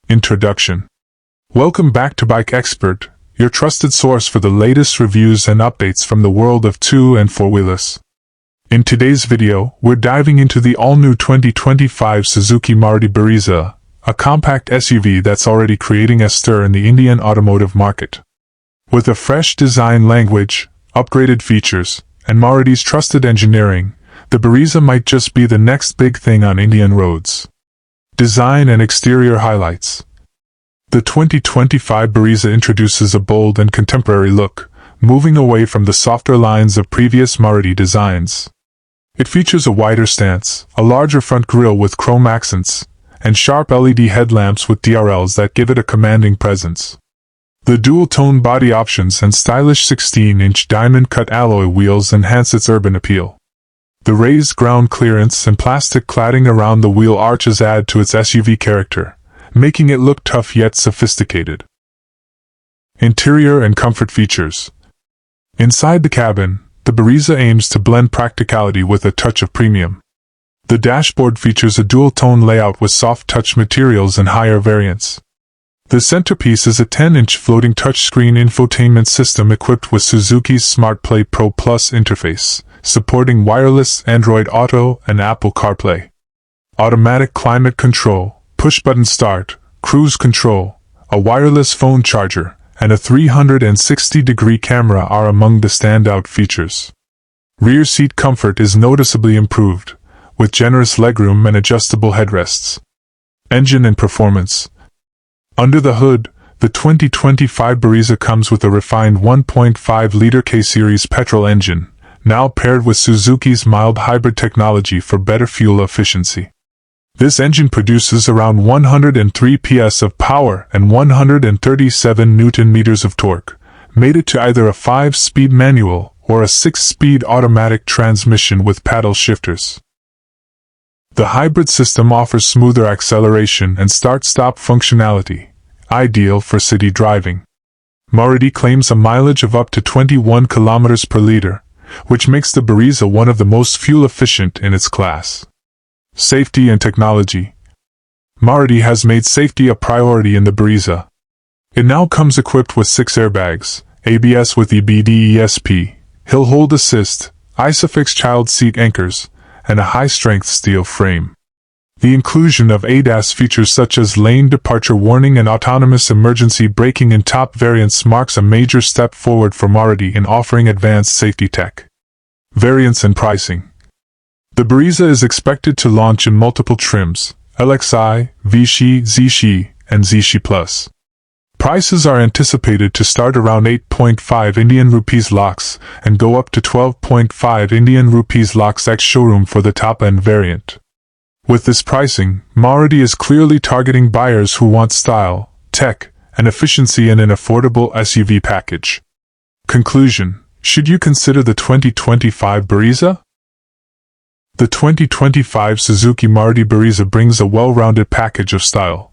Introduction. Welcome back to Bike Expert, your trusted source for the latest reviews and updates from the world of 2- and 4-wheelers. In today's video, we're diving into the all-new 2025 Suzuki Maruti Brezza, a compact SUV that's already creating a stir in the Indian automotive market. With a fresh design language, upgraded features, and Maruti's trusted engineering, the Brezza might just be the next big thing on Indian roads. Design and exterior highlights. The 2025 Brezza introduces a bold and contemporary look, moving away from the softer lines of previous Maruti designs. It features a wider stance, a larger front grille with chrome accents, and sharp LED headlamps with DRLs that give it a commanding presence. The dual-tone body options and stylish 16-inch diamond-cut alloy wheels enhance its urban appeal. The raised ground clearance and plastic cladding around the wheel arches add to its SUV character, making it look tough yet sophisticated. Interior and comfort features. Inside the cabin, the Brezza aims to blend practicality with a touch of premium. The dashboard features a dual-tone layout with soft-touch materials and higher variants. The centerpiece is a 10-inch floating touchscreen infotainment system equipped with Suzuki's SmartPlay Pro Plus interface, supporting wireless Android Auto and Apple CarPlay. Automatic climate control, push-button start, cruise control, a wireless phone charger, and a 360-degree camera are among the standout features. Rear seat comfort is noticeably improved, with generous legroom and adjustable headrests. Engine and performance. Under the hood, the 2025 Brezza comes with a refined 1.5-liter K-Series petrol engine, now paired with Suzuki's mild hybrid technology for better fuel efficiency. This engine produces around 103 PS of power and 137 Nm of torque, mated to either a 5-speed manual or a 6-speed automatic transmission with paddle shifters. The hybrid system offers smoother acceleration and start-stop functionality, ideal for city driving. Maruti claims a mileage of up to 21 km per liter, which makes the Brezza one of the most fuel-efficient in its class. Safety and technology. Maruti has made safety a priority in the Brezza. It now comes equipped with 6 airbags, ABS with EBD/ESP, hill hold assist, ISOFIX child seat anchors, and a high-strength steel frame. The inclusion of ADAS features such as lane departure warning and autonomous emergency braking in top variants marks a major step forward for Maruti in offering advanced safety tech. Variants and pricing. The Brezza is expected to launch in multiple trims: LXi, VXi, ZXi, and ZXi Plus. Prices are anticipated to start around 8.5 Indian rupees lakhs and go up to 12.5 Indian rupees lakhs ex-showroom for the top-end variant. With this pricing, Maruti is clearly targeting buyers who want style, tech, and efficiency in an affordable SUV package. Conclusion: should you consider the 2025 Brezza? The 2025 Suzuki Maruti Brezza brings a well-rounded package of style,